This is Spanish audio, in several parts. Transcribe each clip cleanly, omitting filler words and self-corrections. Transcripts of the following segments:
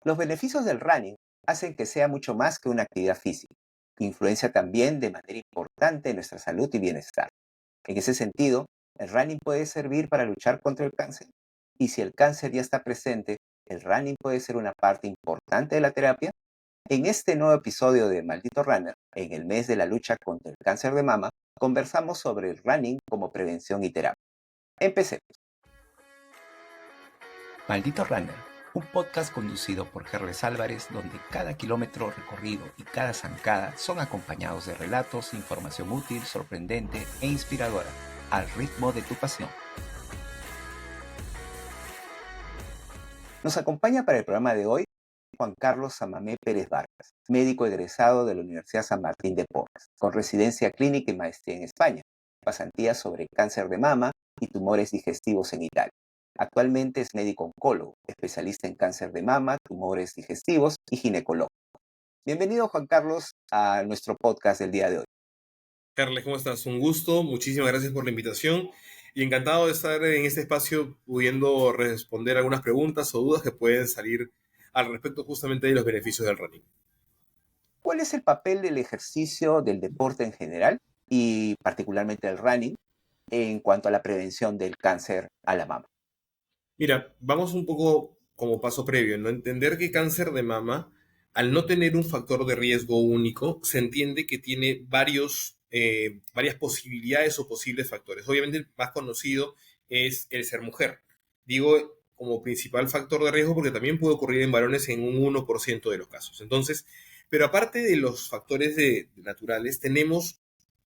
Los beneficios del running hacen que sea mucho más que una actividad física. Influencia también de manera importante en nuestra salud y bienestar. En ese sentido, el running puede servir para luchar contra el cáncer. Y si el cáncer ya está presente, el running puede ser una parte importante de la terapia. En este nuevo episodio de Maldito Runner, en el mes de la lucha contra el cáncer de mama, conversamos sobre el running como prevención y terapia. Empecemos. Maldito Runner, un podcast conducido por Carles Álvarez, donde cada kilómetro recorrido y cada zancada son acompañados de relatos, información útil, sorprendente e inspiradora, al ritmo de tu pasión. Nos acompaña para el programa de hoy Juan Carlos Samamé Pérez Vargas, médico egresado de la Universidad San Martín de Porres, con residencia clínica y maestría en España, pasantías sobre cáncer de mama y tumores digestivos en Italia. Actualmente es médico oncólogo, especialista en cáncer de mama, tumores digestivos y ginecólogo. Bienvenido, Juan Carlos, a nuestro podcast del día de hoy. Carles, ¿cómo estás? Un gusto, muchísimas gracias por la invitación y encantado de estar en este espacio pudiendo responder algunas preguntas o dudas que pueden salir al respecto justamente de los beneficios del running. ¿Cuál es el papel del ejercicio, del deporte en general y particularmente el running en cuanto a la prevención del cáncer a la mama? Mira, vamos un poco como paso previo, ¿no? Entender que cáncer de mama, al no tener un factor de riesgo único, se entiende que tiene varias posibilidades o posibles factores. Obviamente el más conocido es el ser mujer. Digo como principal factor de riesgo porque también puede ocurrir en varones en un 1% de los casos. Entonces, pero aparte de los factores naturales, tenemos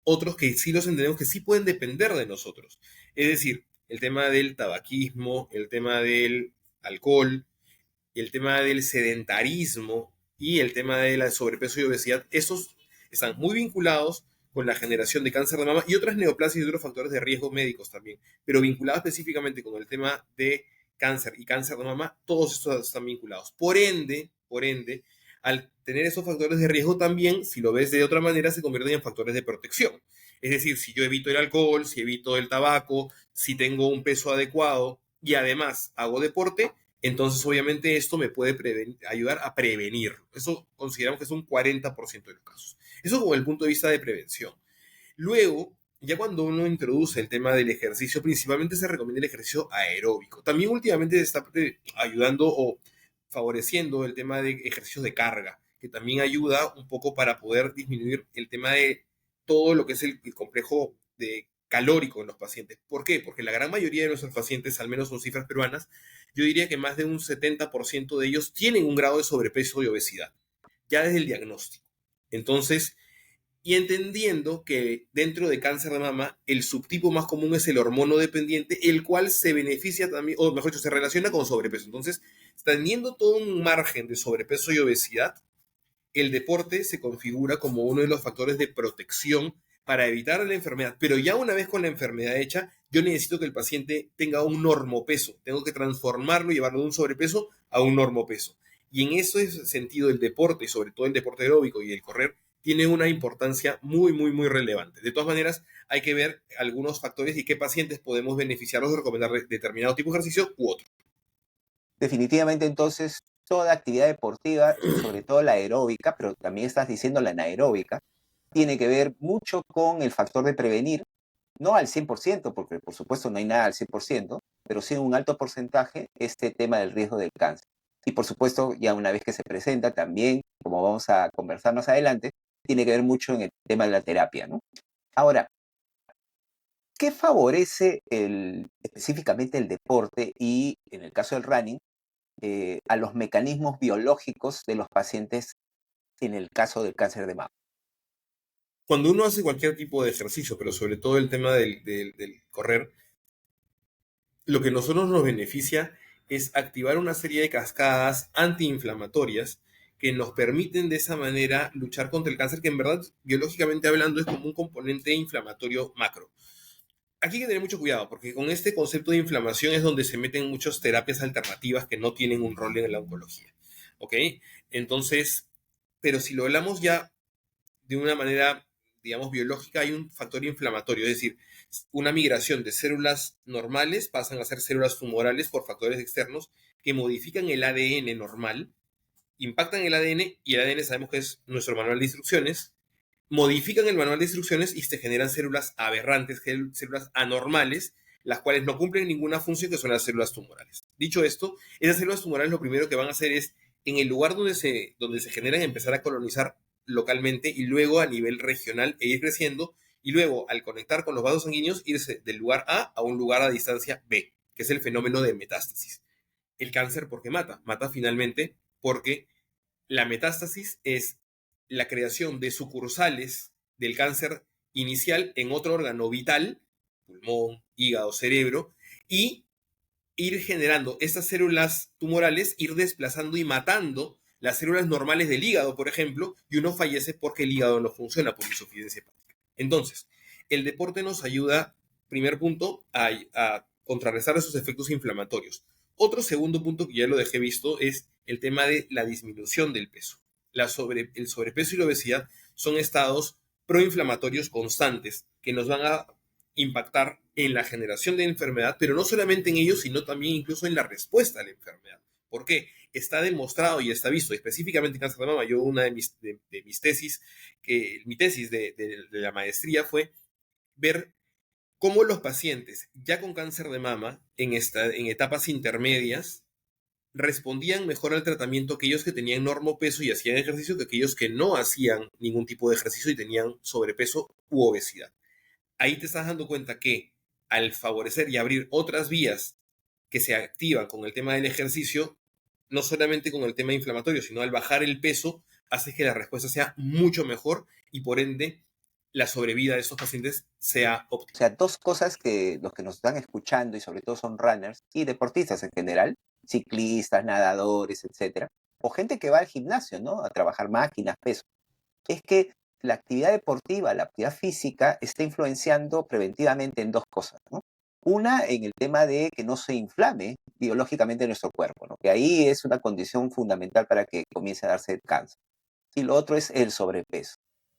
otros que sí los entendemos que sí pueden depender de nosotros. Es decir, el tema del tabaquismo, el tema del alcohol, el tema del sedentarismo y el tema de la sobrepeso y obesidad, esos están muy vinculados con la generación de cáncer de mama y otras neoplasias y otros factores de riesgo médicos también, pero vinculados específicamente con el tema de cáncer y cáncer de mama, todos estos están vinculados. Por ende, al tener esos factores de riesgo también, si lo ves de otra manera, se convierten en factores de protección. Es decir, si yo evito el alcohol, si evito el tabaco, si tengo un peso adecuado y además hago deporte, entonces obviamente esto me puede ayudar a prevenir. Eso consideramos que es un 40% de los casos. Eso como el punto de vista de prevención. Luego, ya cuando uno introduce el tema del ejercicio, principalmente se recomienda el ejercicio aeróbico. También últimamente se está ayudando o favoreciendo el tema de ejercicios de carga, que también ayuda un poco para poder disminuir el tema de todo lo que es el complejo de calórico en los pacientes. ¿Por qué? Porque la gran mayoría de nuestros pacientes, al menos son cifras peruanas, yo diría que más de un 70% de ellos tienen un grado de sobrepeso y obesidad, ya desde el diagnóstico. Entonces, y entendiendo que dentro de cáncer de mama, el subtipo más común es el hormono dependiente, el cual se beneficia también, o mejor dicho, se relaciona con sobrepeso. Entonces, teniendo todo un margen de sobrepeso y obesidad, el deporte se configura como uno de los factores de protección para evitar la enfermedad. Pero ya una vez con la enfermedad hecha, yo necesito que el paciente tenga un normopeso. Tengo que transformarlo y llevarlo de un sobrepeso a un normopeso. Y en ese sentido, el deporte, y sobre todo el deporte aeróbico y el correr, tiene una importancia muy, muy, muy relevante. De todas maneras, hay que ver algunos factores y qué pacientes podemos beneficiarlos de recomendar determinado tipo de ejercicio u otro. Definitivamente, entonces, toda actividad deportiva y sobre todo la aeróbica, pero también estás diciendo la anaeróbica, tiene que ver mucho con el factor de prevenir, no al 100%, porque por supuesto no hay nada al 100%, pero sí un alto porcentaje este tema del riesgo del cáncer. Y por supuesto, ya una vez que se presenta también, como vamos a conversar más adelante, tiene que ver mucho en el tema de la terapia, ¿no? Ahora, ¿qué favorece específicamente el deporte y, en el caso del running, a los mecanismos biológicos de los pacientes en el caso del cáncer de mama? Cuando uno hace cualquier tipo de ejercicio, pero sobre todo el tema del correr, lo que a nosotros nos beneficia es activar una serie de cascadas antiinflamatorias que nos permiten de esa manera luchar contra el cáncer, que en verdad, biológicamente hablando, es como un componente inflamatorio macro. Aquí hay que tener mucho cuidado, porque con este concepto de inflamación es donde se meten muchas terapias alternativas que no tienen un rol en la oncología. ¿Ok? Entonces, pero si lo hablamos ya de una manera, digamos, biológica, hay un factor inflamatorio, es decir, una migración de células normales pasan a ser células tumorales por factores externos que modifican el ADN normal impactan el ADN, y el ADN sabemos que es nuestro manual de instrucciones, modifican el manual de instrucciones y se generan células aberrantes, células anormales, las cuales no cumplen ninguna función, que son las células tumorales. Dicho esto, esas células tumorales lo primero que van a hacer es, en el lugar donde se generan, empezar a colonizar localmente y luego a nivel regional e ir creciendo, y luego al conectar con los vasos sanguíneos irse del lugar A un lugar a distancia B, que es el fenómeno de metástasis. El cáncer, ¿por qué mata? Mata finalmente porque la metástasis es la creación de sucursales del cáncer inicial en otro órgano vital, pulmón, hígado, cerebro, y ir generando estas células tumorales, ir desplazando y matando las células normales del hígado, por ejemplo, y uno fallece porque el hígado no funciona por insuficiencia hepática. Entonces, el deporte nos ayuda, primer punto, a contrarrestar esos efectos inflamatorios. Otro segundo punto que ya lo dejé visto es el tema de la disminución del peso. El sobrepeso y la obesidad son estados proinflamatorios constantes que nos van a impactar en la generación de enfermedad, pero no solamente en ellos, sino también incluso en la respuesta a la enfermedad. ¿Por qué? Está demostrado y está visto, específicamente en cáncer de mama. Yo, una de mis tesis, mi tesis de la maestría fue ver cómo los pacientes ya con cáncer de mama en etapas intermedias respondían mejor al tratamiento aquellos que tenían normopeso y hacían ejercicio que aquellos que no hacían ningún tipo de ejercicio y tenían sobrepeso u obesidad. Ahí te estás dando cuenta que al favorecer y abrir otras vías que se activan con el tema del ejercicio, no solamente con el tema inflamatorio, sino al bajar el peso, hace que la respuesta sea mucho mejor y por ende la sobrevida de estos pacientes sea O óptima. sea, dos cosas que los que nos están escuchando y sobre todo son runners y deportistas en general, ciclistas, nadadores, etcétera, o gente que va al gimnasio, ¿no? A trabajar máquinas, peso, es que la actividad deportiva, la actividad física está influenciando preventivamente en dos cosas, ¿no? Una, en el tema de que no se inflame biológicamente nuestro cuerpo, ¿no? Que ahí es una condición fundamental para que comience a darse cáncer. Y lo otro es el sobrepeso.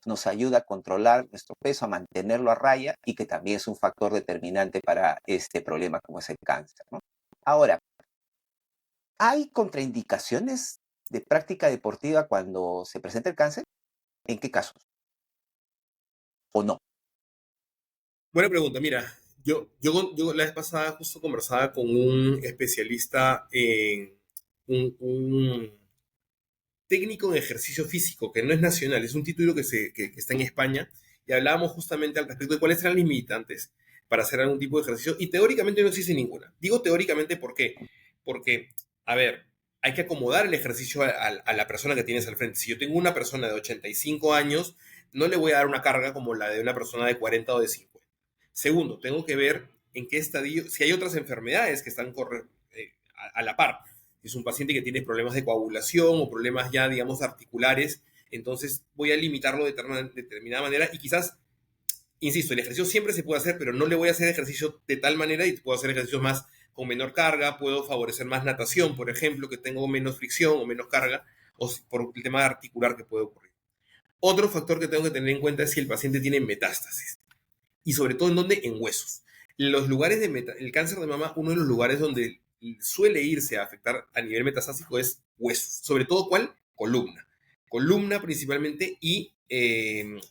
Nos ayuda a controlar nuestro peso, a mantenerlo a raya y que también es un factor determinante para este problema como es el cáncer, ¿no? Ahora, ¿hay contraindicaciones de práctica deportiva cuando se presenta el cáncer? ¿En qué casos? ¿O no? Buena pregunta. Mira, yo la vez pasada justo conversaba con un especialista en un técnico en ejercicio físico, que no es nacional, es un título que está en España, y hablábamos justamente al respecto de cuáles eran las limitantes para hacer algún tipo de ejercicio, y teóricamente no existe ninguna. Digo teóricamente, ¿por qué? Porque, a ver, hay que acomodar el ejercicio a la persona que tienes al frente. Si yo tengo una persona de 85 años, no le voy a dar una carga como la de una persona de 40 o de 50. Segundo, tengo que ver en qué estadio, si hay otras enfermedades que están a la par. Si es un paciente que tiene problemas de coagulación o problemas ya, digamos, articulares, entonces voy a limitarlo de determinada manera y quizás, insisto, el ejercicio siempre se puede hacer, pero no le voy a hacer ejercicio de tal manera y puedo hacer ejercicios más con menor carga, puedo favorecer más natación, por ejemplo, que tengo menos fricción o menos carga, o por el tema articular que puede ocurrir. Otro factor que tengo que tener en cuenta es si el paciente tiene metástasis y sobre todo en dónde, en huesos. Los lugares el cáncer de mama, uno de los lugares donde suele irse a afectar a nivel metastásico es huesos. Sobre todo, ¿cuál? Columna. Columna principalmente y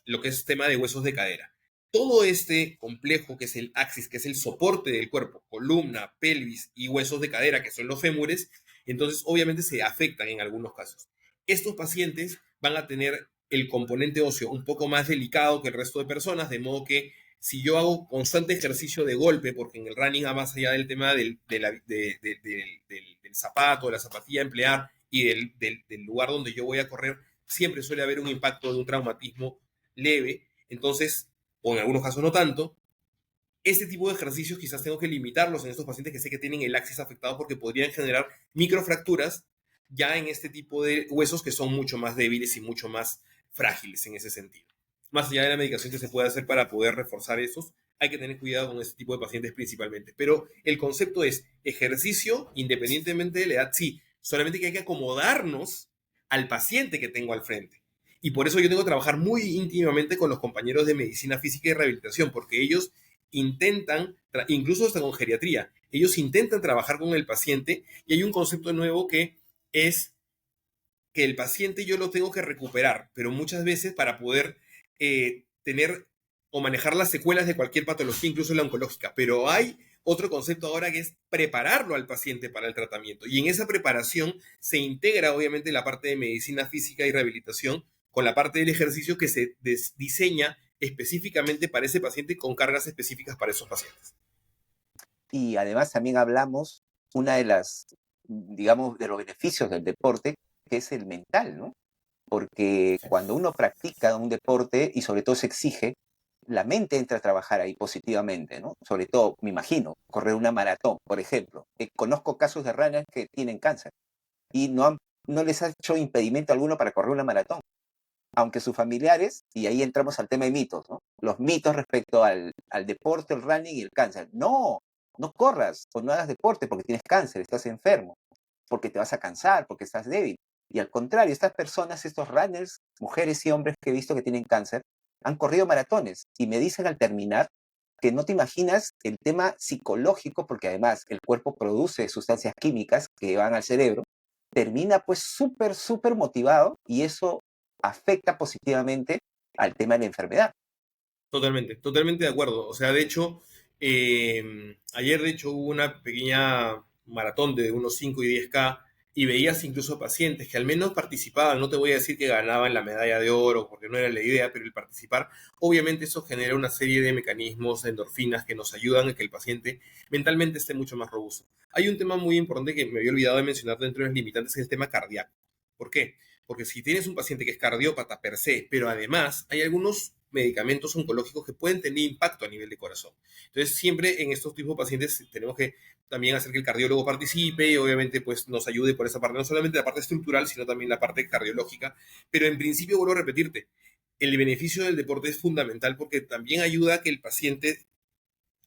lo que es tema de huesos de cadera. Todo este complejo que es el axis, que es el soporte del cuerpo, columna, pelvis y huesos de cadera, que son los fémures, entonces obviamente se afectan en algunos casos. Estos pacientes van a tener el componente óseo un poco más delicado que el resto de personas, de modo que si yo hago constante ejercicio de golpe, porque en el running va más allá del tema del zapato, de la zapatilla a emplear y del lugar donde yo voy a correr, siempre suele haber un impacto de un traumatismo leve, entonces, o en algunos casos no tanto. Este tipo de ejercicios quizás tengo que limitarlos en estos pacientes que sé que tienen el axis afectado porque podrían generar microfracturas ya en este tipo de huesos que son mucho más débiles y mucho más frágiles en ese sentido. Más allá de la medicación que se puede hacer para poder reforzar esos, hay que tener cuidado con este tipo de pacientes principalmente. Pero el concepto es ejercicio independientemente de la edad, sí, solamente que hay que acomodarnos al paciente que tengo al frente. Y por eso yo tengo que trabajar muy íntimamente con los compañeros de medicina física y rehabilitación, porque ellos intentan, incluso hasta con geriatría, ellos intentan trabajar con el paciente y hay un concepto nuevo que es que el paciente yo lo tengo que recuperar, pero muchas veces para poder tener o manejar las secuelas de cualquier patología, incluso la oncológica. Pero hay otro concepto ahora que es prepararlo al paciente para el tratamiento. Y en esa preparación se integra obviamente la parte de medicina física y rehabilitación con la parte del ejercicio que se diseña específicamente para ese paciente con cargas específicas para esos pacientes. Y además también hablamos una de las, digamos, de los beneficios del deporte, que es el mental, ¿no? Porque cuando uno practica un deporte y sobre todo se exige, la mente entra a trabajar ahí positivamente, ¿no? Sobre todo, me imagino, correr una maratón, por ejemplo. Conozco casos de runners que tienen cáncer y no les ha hecho impedimento alguno para correr una maratón. Aunque sus familiares, y ahí entramos al tema de mitos, ¿no? Los mitos respecto al deporte, el running y el cáncer. No, no corras o no hagas deporte porque tienes cáncer, estás enfermo, porque te vas a cansar, porque estás débil. Y al contrario, estas personas, estos runners, mujeres y hombres que he visto que tienen cáncer, han corrido maratones y me dicen al terminar que no te imaginas el tema psicológico, porque además el cuerpo produce sustancias químicas que van al cerebro, termina pues súper, súper motivado y eso afecta positivamente al tema de la enfermedad. Totalmente, totalmente de acuerdo. O sea, de hecho, ayer de hecho hubo una pequeña maratón de unos 5 y 10K y veías incluso pacientes que al menos participaban. No te voy a decir que ganaban la medalla de oro porque no era la idea, pero el participar, obviamente eso genera una serie de mecanismos, endorfinas que nos ayudan a que el paciente mentalmente esté mucho más robusto. Hay un tema muy importante que me había olvidado de mencionar dentro de los limitantes, que es el tema cardíaco. ¿Por qué? Porque si tienes un paciente que es cardiópata per se, pero además hay algunos medicamentos oncológicos que pueden tener impacto a nivel de corazón. Entonces, siempre en estos tipos de pacientes tenemos que también hacer que el cardiólogo participe y obviamente pues nos ayude por esa parte, no solamente la parte estructural, sino también la parte cardiológica. Pero en principio, vuelvo a repetirte, el beneficio del deporte es fundamental porque también ayuda a que el paciente,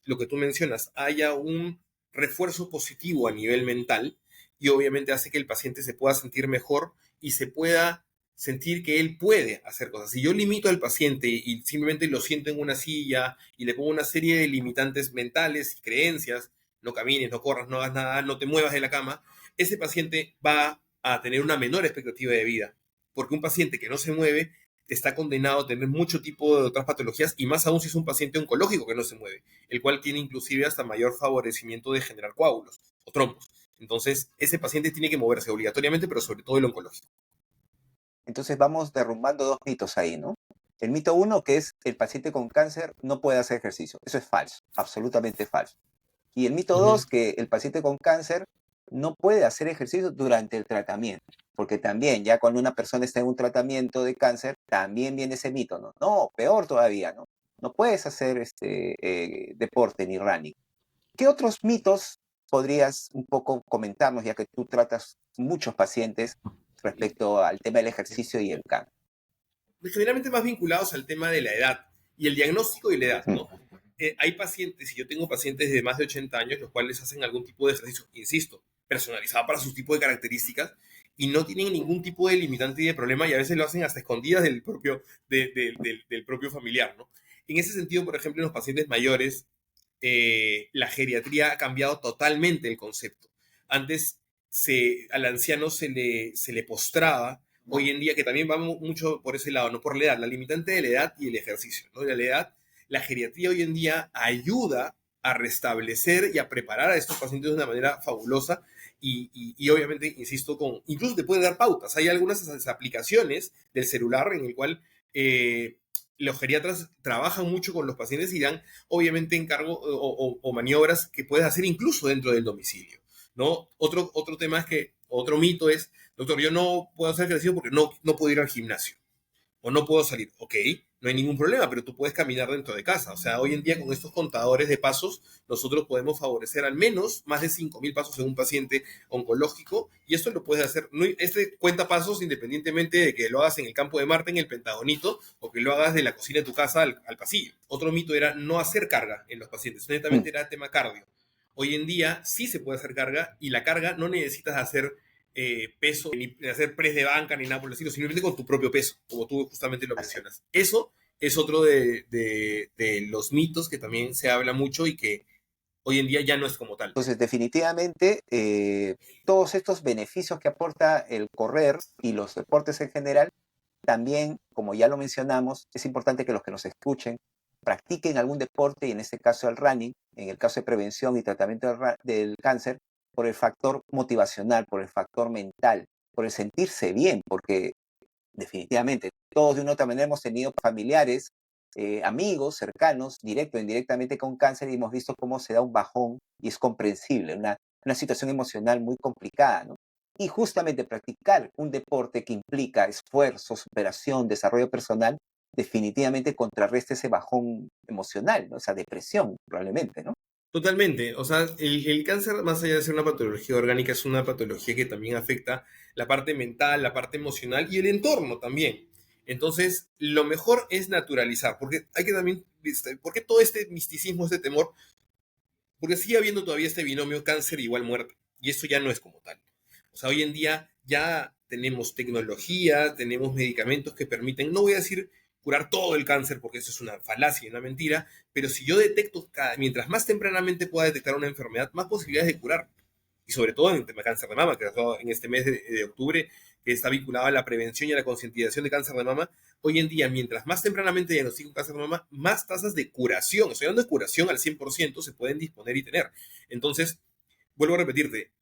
lo que tú mencionas, haya un refuerzo positivo a nivel mental y obviamente hace que el paciente se pueda sentir mejor y se pueda sentir que él puede hacer cosas. Si yo limito al paciente y simplemente lo siento en una silla y le pongo una serie de limitantes mentales y creencias, no camines, no corras, no hagas nada, no te muevas de la cama, ese paciente va a tener una menor expectativa de vida. Porque un paciente que no se mueve está condenado a tener mucho tipo de otras patologías y más aún si es un paciente oncológico que no se mueve, el cual tiene inclusive hasta mayor favorecimiento de generar coágulos o trombos. Entonces, ese paciente tiene que moverse obligatoriamente, pero sobre todo el oncológico. Entonces vamos derrumbando dos mitos ahí, ¿no? El mito uno, que es el paciente con cáncer no puede hacer ejercicio. Eso es falso, absolutamente falso. Y el mito dos, que el paciente con cáncer no puede hacer ejercicio durante el tratamiento, porque también ya cuando una persona está en un tratamiento de cáncer, también viene ese mito, ¿no? No, peor todavía, ¿no? No puedes hacer deporte ni running. ¿Qué otros mitos podrías un poco comentarnos, ya que tú tratas muchos pacientes respecto al tema del ejercicio y el cáncer? Generalmente más vinculados al tema de la edad y el diagnóstico y la edad, ¿no? Hay pacientes, y yo tengo pacientes de más de 80 años, los cuales hacen algún tipo de ejercicio, insisto, personalizado para su tipo de características, y no tienen ningún tipo de limitante y de problema, y a veces lo hacen hasta escondidas del propio, del propio familiar, ¿no? En ese sentido, por ejemplo, en los pacientes mayores, la geriatría ha cambiado totalmente el concepto. Antes al anciano se le postraba, hoy en día, que también va mucho por ese lado, no por la edad, la limitante de la edad y el ejercicio, ¿no? De la edad, la geriatría hoy en día ayuda a restablecer y a preparar a estos pacientes de una manera fabulosa y obviamente, insisto, incluso te puede dar pautas. Hay algunas aplicaciones del celular en el cual los geriatras trabajan mucho con los pacientes y dan, obviamente, encargo o maniobras que puedes hacer incluso dentro del domicilio, ¿no? Otro tema es que, otro mito es, doctor, yo no puedo hacer ejercicio porque no puedo ir al gimnasio o no puedo salir. Ok, no hay ningún problema, pero tú puedes caminar dentro de casa. O sea, hoy en día con estos contadores de pasos, nosotros podemos favorecer al menos más de 5.000 pasos en un paciente oncológico y esto lo puedes hacer. Este cuenta pasos independientemente de que lo hagas en el campo de Marte, en el Pentagonito, o que lo hagas de la cocina de tu casa al pasillo. Otro mito era no hacer carga en los pacientes. Netamente era tema cardio. Hoy en día sí se puede hacer carga y la carga no necesitas hacer peso, ni hacer press de banca, ni nada por el estilo, simplemente con tu propio peso, como tú justamente lo mencionas. Eso es otro de los mitos que también se habla mucho y que hoy en día ya no es como tal. Entonces, definitivamente, todos estos beneficios que aporta el correr y los deportes en general, también, como ya lo mencionamos, es importante que los que nos escuchen practiquen algún deporte, y en este caso el running, en el caso de prevención y tratamiento del cáncer, por el factor motivacional, por el factor mental, por el sentirse bien, porque definitivamente todos de una u otra manera hemos tenido familiares, amigos cercanos, directo o indirectamente con cáncer, y hemos visto cómo se da un bajón y es comprensible, una situación emocional muy complicada, ¿no? Y justamente practicar un deporte que implica esfuerzo, superación, desarrollo personal, definitivamente contrarresta ese bajón emocional, ¿no? Esa depresión, probablemente, ¿no? Totalmente. O sea, el cáncer, más allá de ser una patología orgánica, es una patología que también afecta la parte mental, la parte emocional y el entorno también. Entonces, lo mejor es naturalizar, porque hay que también, ¿por qué todo este misticismo, este temor? Porque sigue habiendo todavía este binomio cáncer igual muerte, y eso ya no es como tal. O sea, hoy en día ya tenemos tecnología, tenemos medicamentos que permiten, no voy a decir curar todo el cáncer, porque eso es una falacia y una mentira, pero si yo detecto, mientras más tempranamente pueda detectar una enfermedad, más posibilidades de curar. Y sobre todo en el tema de cáncer de mama, que en este mes de octubre, que está vinculado a la prevención y a la concientización de cáncer de mama, hoy en día, mientras más tempranamente diagnostico cáncer de mama, más tasas de curación, estoy hablando de curación al 100%, se pueden disponer y tener. Entonces, vuelvo a repetirte,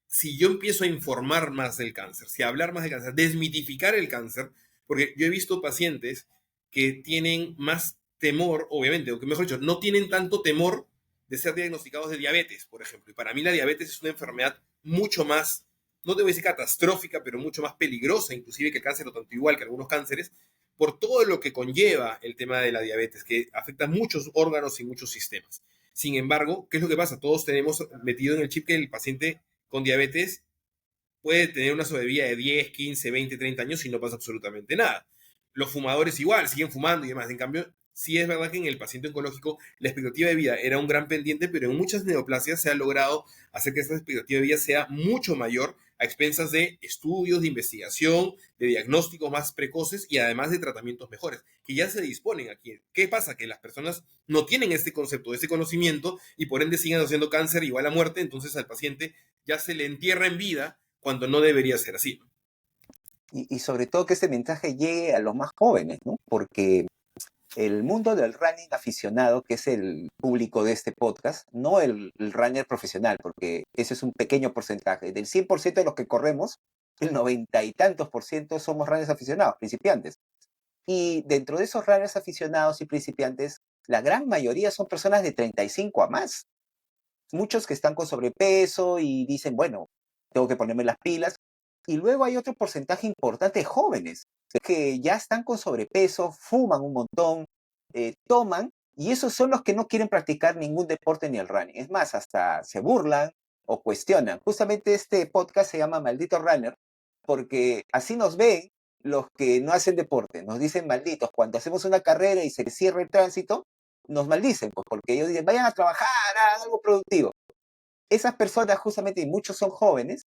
si yo empiezo a informar más del cáncer, si a hablar más del cáncer, desmitificar el cáncer, porque yo he visto pacientes que tienen más temor, obviamente, o que mejor dicho, no tienen tanto temor de ser diagnosticados de diabetes, por ejemplo. Y para mí la diabetes es una enfermedad mucho más, no te voy a decir catastrófica, pero mucho más peligrosa, inclusive que el cáncer, o tanto igual que algunos cánceres, por todo lo que conlleva el tema de la diabetes, que afecta muchos órganos y muchos sistemas. Sin embargo, ¿qué es lo que pasa? Todos tenemos metido en el chip que el paciente con diabetes puede tener una sobrevida de 10, 15, 20, 30 años y no pasa absolutamente nada. Los fumadores igual, siguen fumando y demás. En cambio, sí es verdad que en el paciente oncológico la expectativa de vida era un gran pendiente, pero en muchas neoplasias se ha logrado hacer que esta expectativa de vida sea mucho mayor a expensas de estudios, de investigación, de diagnósticos más precoces y además de tratamientos mejores, que ya se disponen aquí. ¿Qué pasa? Que las personas no tienen este concepto, este conocimiento y por ende siguen haciendo cáncer igual a muerte, entonces al paciente ya se le entierra en vida cuando no debería ser así. Y sobre todo que este mensaje llegue a los más jóvenes, ¿no? Porque el mundo del running aficionado, que es el público de este podcast, no el runner profesional, porque ese es un pequeño porcentaje. Del 100% de los que corremos, el 90 y tantos por ciento somos runners aficionados, principiantes. Y dentro de esos runners aficionados y principiantes, la gran mayoría son personas de 35 a más. Muchos que están con sobrepeso y dicen, bueno, tengo que ponerme las pilas. Y luego hay otro porcentaje importante de jóvenes que ya están con sobrepeso, fuman un montón, toman, y esos son los que no quieren practicar ningún deporte ni el running. Es más, hasta se burlan o cuestionan. Justamente este podcast se llama Maldito Runner, porque así nos ven los que no hacen deporte. Nos dicen malditos. Cuando hacemos una carrera y se cierra el tránsito, nos maldicen, pues porque ellos dicen, vayan a trabajar, hagan algo productivo. Esas personas justamente, y muchos son jóvenes,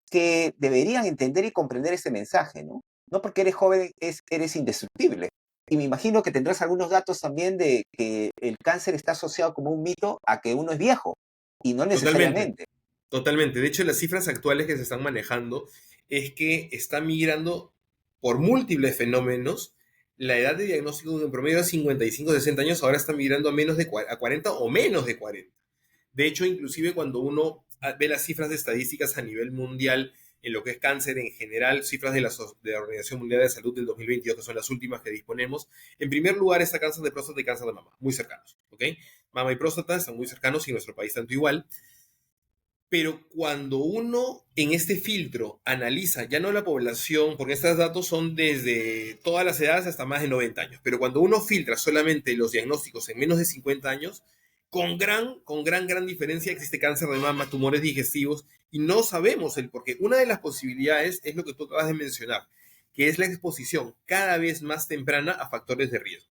que deberían entender y comprender ese mensaje, ¿no? No porque eres joven eres indestructible. Y me imagino que tendrás algunos datos también de que el cáncer está asociado como un mito a que uno es viejo, y no Totalmente, necesariamente. totalmente. De hecho, las cifras actuales que se están manejando es que está migrando por múltiples fenómenos. La edad de diagnóstico en promedio de 55, 60 años, ahora está migrando a menos de a 40 o menos de 40. De hecho, inclusive cuando uno ve las cifras de estadísticas a nivel mundial en lo que es cáncer en general, cifras de la Organización Mundial de Salud del 2022, que son las últimas que disponemos, en primer lugar está cáncer de próstata y cáncer de mama, muy cercanos, ¿ok? Mama y próstata están muy cercanos y en nuestro país tanto igual, pero cuando uno en este filtro analiza ya no la población, porque estos datos son desde todas las edades hasta más de 90 años, pero cuando uno filtra solamente los diagnósticos en menos de 50 años, gran diferencia existe cáncer de mama, tumores digestivos, y no sabemos el por qué. Una de las posibilidades es lo que tú acabas de mencionar, que es la exposición cada vez más temprana a factores de riesgo.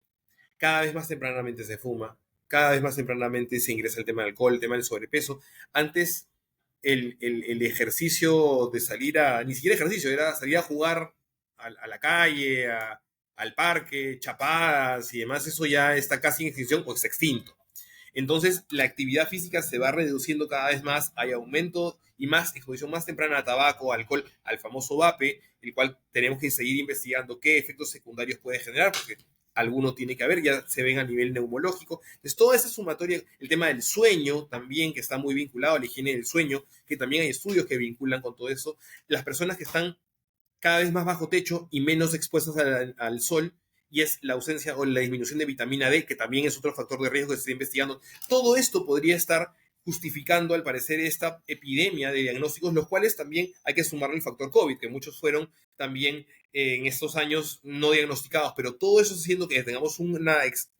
Cada vez más tempranamente se fuma, cada vez más tempranamente se ingresa el tema del alcohol, el tema del sobrepeso. Antes el ejercicio de salir a, ni siquiera ejercicio, era salir a jugar a la calle, al parque, chapadas y demás, eso ya está casi en extinción o está extinto. Entonces, la actividad física se va reduciendo cada vez más, hay aumento y más exposición más temprana a tabaco, alcohol, al famoso vape, el cual tenemos que seguir investigando qué efectos secundarios puede generar, porque alguno tiene que haber, ya se ven a nivel neumológico. Entonces, toda esa sumatoria, el tema del sueño también, que está muy vinculado a la higiene del sueño, que también hay estudios que vinculan con todo eso. Las personas que están cada vez más bajo techo y menos expuestas al sol, y es la ausencia o la disminución de vitamina D, que también es otro factor de riesgo que se está investigando. Todo esto podría estar justificando, al parecer, esta epidemia de diagnósticos, los cuales también hay que sumarle el factor COVID, que muchos fueron también en estos años no diagnosticados, pero todo eso haciendo que tengamos un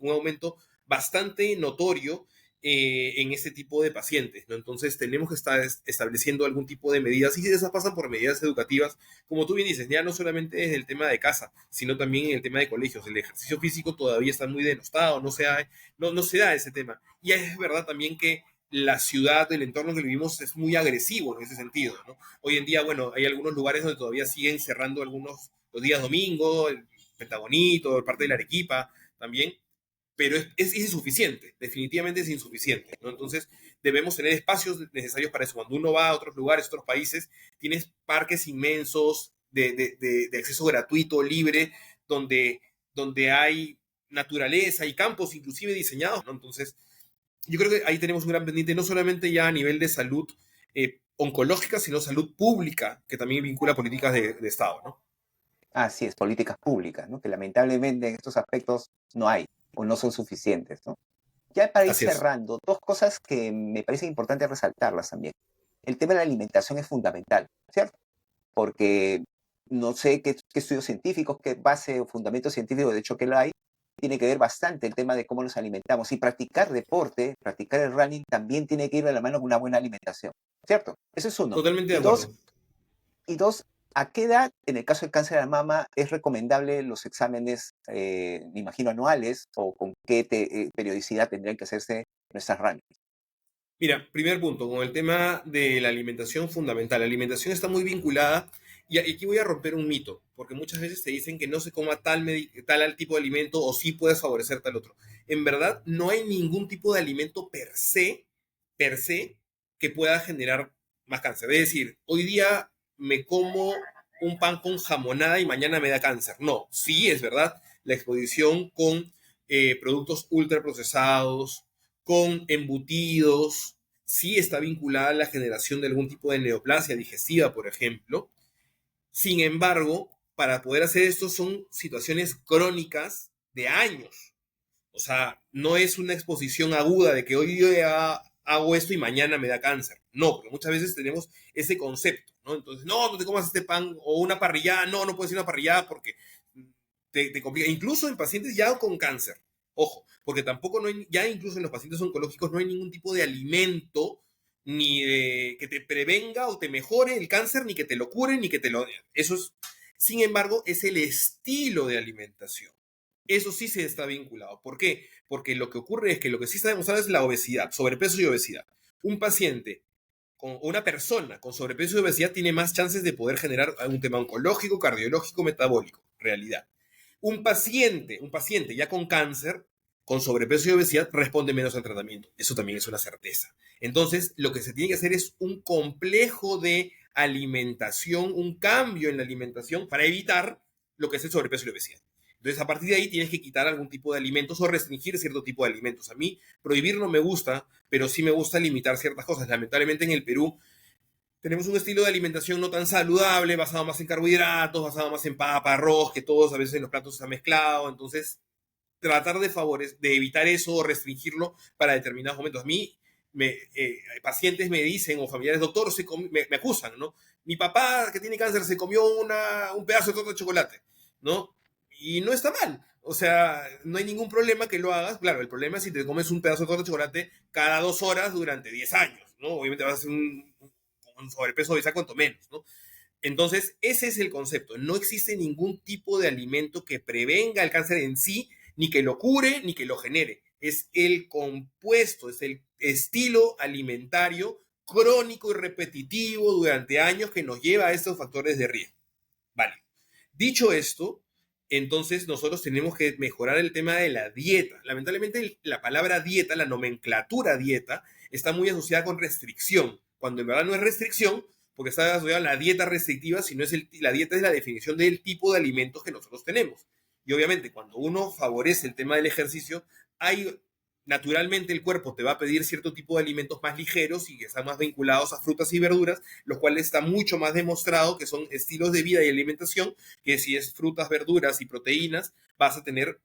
aumento bastante notorio en este tipo de pacientes, ¿no? Entonces tenemos que estar estableciendo algún tipo de medidas, y esas pasan por medidas educativas, como tú bien dices, ya no solamente desde el tema de casa, sino también en el tema de colegios. El ejercicio físico todavía está muy denostado, no se da ese tema. Y es verdad también que la ciudad, el entorno en que vivimos es muy agresivo en ese sentido, ¿no? Hoy en día, bueno, hay algunos lugares donde todavía siguen cerrando algunos los días domingo, el Pentagonito, parte de la Arequipa también, pero es insuficiente, definitivamente es insuficiente, ¿no? Entonces debemos tener espacios necesarios para eso. Cuando uno va a otros lugares, otros países, tienes parques inmensos de acceso gratuito, libre, donde hay naturaleza y campos inclusive diseñados, ¿no? Entonces, yo creo que ahí tenemos un gran pendiente, no solamente ya a nivel de salud oncológica, sino salud pública, que también vincula políticas de Estado, ¿no? Así es, políticas públicas, ¿no? Que lamentablemente en estos aspectos no hay o no son suficientes, ¿no? Ya para ir Así es. cerrando, dos cosas que me parece importante resaltarlas también. El tema de la alimentación es fundamental, ¿cierto? Porque no sé qué estudios científicos, qué base o fundamento científico, de hecho que lo hay, tiene que ver bastante el tema de cómo nos alimentamos. Y practicar deporte, practicar el running, también tiene que ir de la mano con una buena alimentación, ¿cierto? Eso es uno. Totalmente de Y dos, acuerdo. ¿a qué edad, en el caso del cáncer de mama, es recomendable los exámenes, me imagino, anuales, o con qué periodicidad tendrían que hacerse nuestras runnings? Mira, primer punto, con el tema de la alimentación fundamental. La alimentación está muy vinculada, y aquí voy a romper un mito, porque muchas veces te dicen que no se coma tal tipo de alimento o sí puedes favorecer tal otro. En verdad, no hay ningún tipo de alimento per se, que pueda generar más cáncer. Es decir, hoy día me como un pan con jamonada y mañana me da cáncer. No, sí es verdad, la exposición con productos ultraprocesados, con embutidos, sí está vinculada a la generación de algún tipo de neoplasia digestiva, por ejemplo. Sin embargo, para poder hacer esto son situaciones crónicas de años. O sea, no es una exposición aguda de que hoy yo hago esto y mañana me da cáncer. No, porque muchas veces tenemos ese concepto, ¿no? Entonces, no te comas este pan o una parrillada, no puedes ir a una parrillada porque te complica. Incluso en pacientes ya con cáncer. Ojo, porque tampoco no hay, ya incluso en los pacientes oncológicos no hay ningún tipo de alimento ni de que te prevenga o te mejore el cáncer, ni que te lo cure, ni que te lo... Eso es, sin embargo, es el estilo de alimentación. Eso sí se está vinculado. ¿Por qué? Porque lo que ocurre es que lo que sí está demostrado es la obesidad, sobrepeso y obesidad. Un paciente con una persona con sobrepeso y obesidad tiene más chances de poder generar un tema oncológico, cardiológico, metabólico. Realidad. Un paciente ya con cáncer, con sobrepeso y obesidad, responde menos al tratamiento. Eso también es una certeza. Entonces, lo que se tiene que hacer es un complejo de alimentación, un cambio en la alimentación para evitar lo que es el sobrepeso y la obesidad. Entonces, a partir de ahí tienes que quitar algún tipo de alimentos o restringir cierto tipo de alimentos. A mí, prohibir no me gusta, pero sí me gusta limitar ciertas cosas. Lamentablemente en el Perú tenemos un estilo de alimentación no tan saludable, basado más en carbohidratos, basado más en papa, arroz, que todos a veces en los platos está mezclado. Entonces, tratar de evitar eso o restringirlo para determinados momentos. A mí, pacientes me dicen, o familiares, doctor, me acusan, ¿no? Mi papá que tiene cáncer se comió un pedazo de torta de chocolate, ¿no? Y no está mal. O sea, no hay ningún problema que lo hagas. Claro, el problema es si te comes un pedazo de torta de chocolate cada 2 horas durante 10 años, ¿no? Obviamente vas a hacer un sobrepeso de esa cuanto menos, ¿no? Entonces, ese es el concepto. No existe ningún tipo de alimento que prevenga el cáncer en sí, ni que lo cure, ni que lo genere. Es el compuesto, es el estilo alimentario crónico y repetitivo durante años que nos lleva a estos factores de riesgo. Vale. Dicho esto, Entonces nosotros tenemos que mejorar el tema de la dieta. Lamentablemente la palabra dieta, la nomenclatura dieta, está muy asociada con restricción, cuando en verdad no es restricción, porque está asociada a la dieta restrictiva, sino la dieta es la definición del tipo de alimentos que nosotros tenemos. Y obviamente cuando uno favorece el tema del ejercicio, hay naturalmente el cuerpo te va a pedir cierto tipo de alimentos más ligeros y que están más vinculados a frutas y verduras, lo cual está mucho más demostrado que son estilos de vida y alimentación, que si es frutas, verduras y proteínas, vas a tener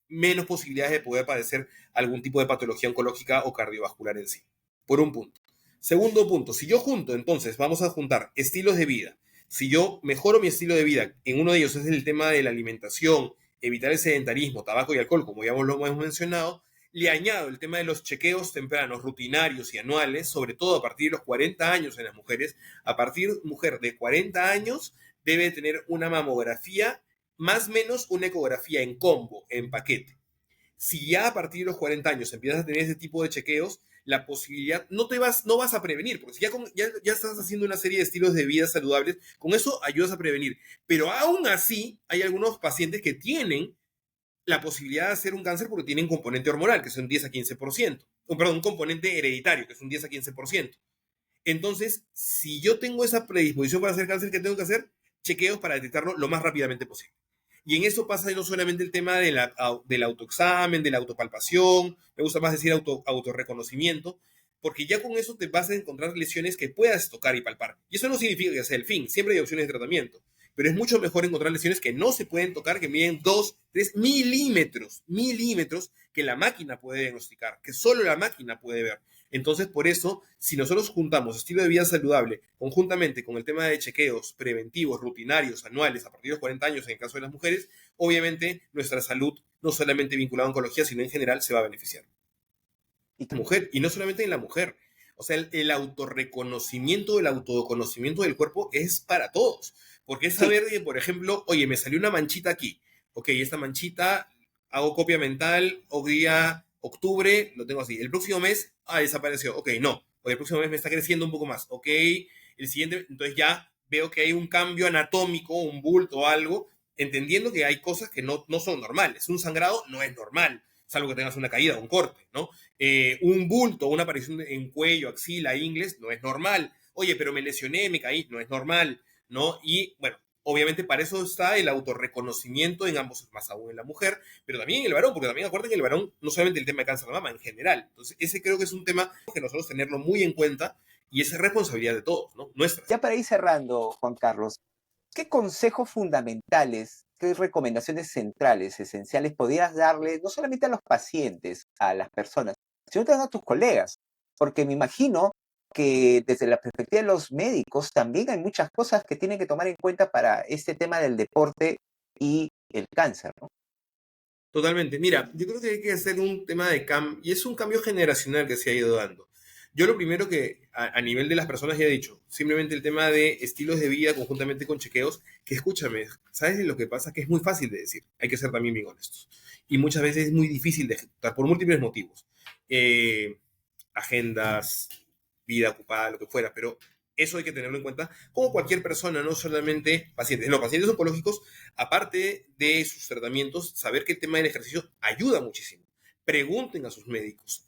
menos posibilidades de poder padecer algún tipo de patología oncológica o cardiovascular en sí. Por un punto. Segundo punto, si yo junto, entonces vamos a juntar estilos de vida. Si yo mejoro mi estilo de vida, en uno de ellos es el tema de la alimentación, evitar el sedentarismo, tabaco y alcohol, como ya lo hemos mencionado, le añado el tema de los chequeos tempranos, rutinarios y anuales, sobre todo a partir de los 40 años en las mujeres. A partir mujer de 40 años debe tener una mamografía, más o menos una ecografía en combo, en paquete. Si ya a partir de los 40 años empiezas a tener ese tipo de chequeos, la posibilidad, no vas a prevenir, porque si ya estás haciendo una serie de estilos de vida saludables, con eso ayudas a prevenir. Pero aún así, hay algunos pacientes que tienen la posibilidad de hacer un cáncer porque tienen un componente hormonal, que es un 10 a 15%. Perdón, un componente hereditario, que es un 10 a 15%. Entonces, si yo tengo esa predisposición para hacer cáncer, ¿qué tengo que hacer? Chequeos para detectarlo lo más rápidamente posible. Y en eso pasa no solamente el tema del autoexamen, de la autopalpación, me gusta más decir autorreconocimiento, porque ya con eso te vas a encontrar lesiones que puedas tocar y palpar. Y eso no significa que sea el fin, siempre hay opciones de tratamiento, pero es mucho mejor encontrar lesiones que no se pueden tocar, que miden 2, 3 milímetros, que la máquina puede diagnosticar, que solo la máquina puede ver. Entonces, por eso, si nosotros juntamos estilo de vida saludable conjuntamente con el tema de chequeos preventivos, rutinarios, anuales, a partir de los 40 años en el caso de las mujeres, obviamente nuestra salud, no solamente vinculada a oncología, sino en general, se va a beneficiar. Mujer, y no solamente en la mujer. O sea, el autorreconocimiento, el autoconocimiento del cuerpo es para todos. Porque es saber, por ejemplo, oye, me salió una manchita aquí. Ok, esta manchita, hago copia mental, hoy día, octubre, lo tengo así. El próximo mes, desapareció. Ok, no. O el próximo mes me está creciendo un poco más. Ok, el siguiente, entonces ya veo que hay un cambio anatómico, un bulto o algo, entendiendo que hay cosas que no son normales. Un sangrado no es normal, salvo que tengas una caída o un corte, ¿no? Un bulto, una aparición en cuello, axila, ingles, no es normal. Oye, pero me lesioné, me caí, no es normal, ¿no? Y bueno, obviamente para eso está el autorreconocimiento en ambos, más aún en la mujer, pero también en el varón, porque también acuérdense que el varón, no solamente el tema de cáncer de mama, en general. Entonces, ese creo que es un tema que nosotros tenerlo muy en cuenta y esa es responsabilidad de todos, ¿no? Nuestra. Ya para ir cerrando, Juan Carlos, ¿qué consejos fundamentales, qué recomendaciones centrales, esenciales podrías darle no solamente a los pacientes, a las personas, sino también a tus colegas? Porque me imagino que desde la perspectiva de los médicos también hay muchas cosas que tienen que tomar en cuenta para este tema del deporte y el cáncer, ¿no? Totalmente. Mira, yo creo que hay que hacer un tema de cambio, y es un cambio generacional que se ha ido dando. Yo lo primero que a nivel de las personas ya he dicho, simplemente el tema de estilos de vida conjuntamente con chequeos, que escúchame, ¿sabes lo que pasa? Que es muy fácil de decir, hay que ser también bien honestos. Y muchas veces es muy difícil de ejecutar por múltiples motivos. Agendas, vida ocupada, lo que fuera, pero eso hay que tenerlo en cuenta como cualquier persona, no solamente pacientes. Los pacientes oncológicos, aparte de sus tratamientos, saber que el tema del ejercicio ayuda muchísimo. Pregunten a sus médicos,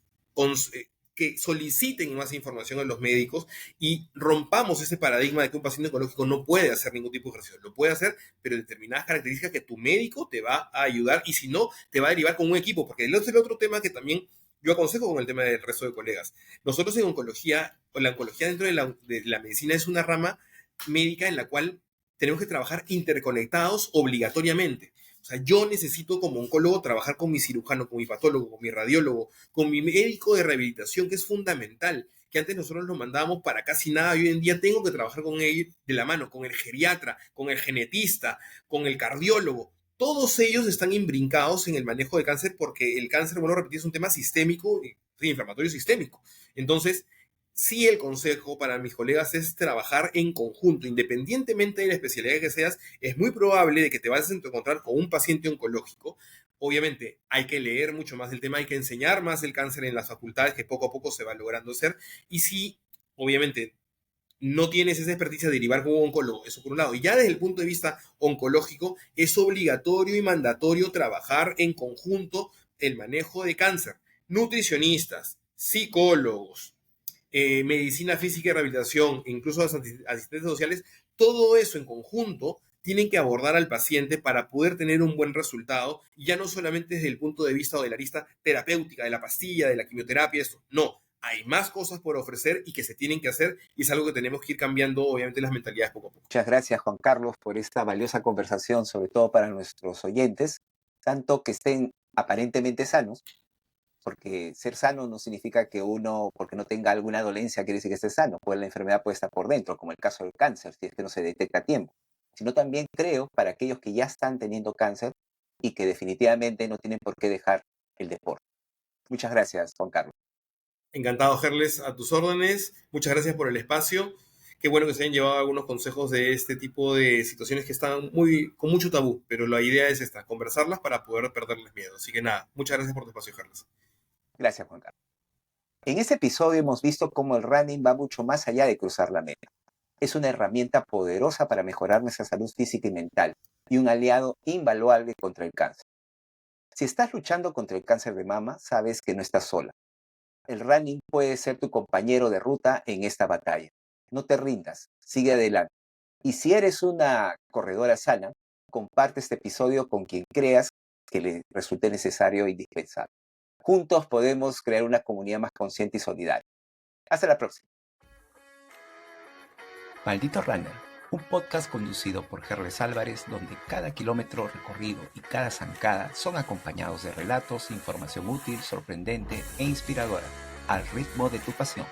que soliciten más información a los médicos y rompamos ese paradigma de que un paciente oncológico no puede hacer ningún tipo de ejercicio. Lo puede hacer, pero determinadas características que tu médico te va a ayudar y si no, te va a derivar con un equipo, porque es el otro tema que también yo aconsejo con el tema del resto de colegas. Nosotros en oncología, o la oncología dentro de la medicina es una rama médica en la cual tenemos que trabajar interconectados obligatoriamente. O sea, yo necesito como oncólogo trabajar con mi cirujano, con mi patólogo, con mi radiólogo, con mi médico de rehabilitación, que es fundamental, que antes nosotros lo mandábamos para casi nada, y hoy en día tengo que trabajar con él de la mano, con el geriatra, con el genetista, con el cardiólogo. Todos ellos están imbrincados en el manejo de cáncer porque el cáncer, bueno, repetir, es un tema sistémico, inflamatorio sistémico. Entonces, sí, el consejo para mis colegas es trabajar en conjunto, independientemente de la especialidad que seas, es muy probable de que te vayas a encontrar con un paciente oncológico. Obviamente, hay que leer mucho más del tema, hay que enseñar más el cáncer en las facultades, que poco a poco se va logrando hacer. Y sí, obviamente, no tienes esa experticia de derivar como oncólogo, eso por un lado. Y ya desde el punto de vista oncológico, es obligatorio y mandatorio trabajar en conjunto el manejo de cáncer. Nutricionistas, psicólogos, medicina física y rehabilitación, incluso los asistentes sociales, todo eso en conjunto tienen que abordar al paciente para poder tener un buen resultado, ya no solamente desde el punto de vista o de la arista terapéutica, de la pastilla, de la quimioterapia, esto, no. Hay más cosas por ofrecer y que se tienen que hacer y es algo que tenemos que ir cambiando, obviamente, las mentalidades poco a poco. Muchas gracias, Juan Carlos, por esta valiosa conversación, sobre todo para nuestros oyentes, tanto que estén aparentemente sanos, porque ser sano no significa que uno, porque no tenga alguna dolencia, quiere decir que esté sano, pues la enfermedad puede estar por dentro, como el caso del cáncer, si es que no se detecta a tiempo, sino también creo para aquellos que ya están teniendo cáncer y que definitivamente no tienen por qué dejar el deporte. Muchas gracias, Juan Carlos. Encantado, Gerles, a tus órdenes. Muchas gracias por el espacio. Qué bueno que se hayan llevado algunos consejos de este tipo de situaciones que están con mucho tabú, pero la idea es esta, conversarlas para poder perderles miedo. Así que nada, muchas gracias por tu espacio, Gerles. Gracias, Juan Carlos. En este episodio hemos visto cómo el running va mucho más allá de cruzar la meta. Es una herramienta poderosa para mejorar nuestra salud física y mental y un aliado invaluable contra el cáncer. Si estás luchando contra el cáncer de mama, sabes que no estás sola. El running puede ser tu compañero de ruta en esta batalla. No te rindas, sigue adelante. Y si eres una corredora sana, comparte este episodio con quien creas que le resulte necesario e indispensable. Juntos podemos crear una comunidad más consciente y solidaria. Hasta la próxima. Maldito Runner, un podcast conducido por Gerles Álvarez, donde cada kilómetro recorrido y cada zancada son acompañados de relatos, información útil, sorprendente e inspiradora, al ritmo de tu pasión.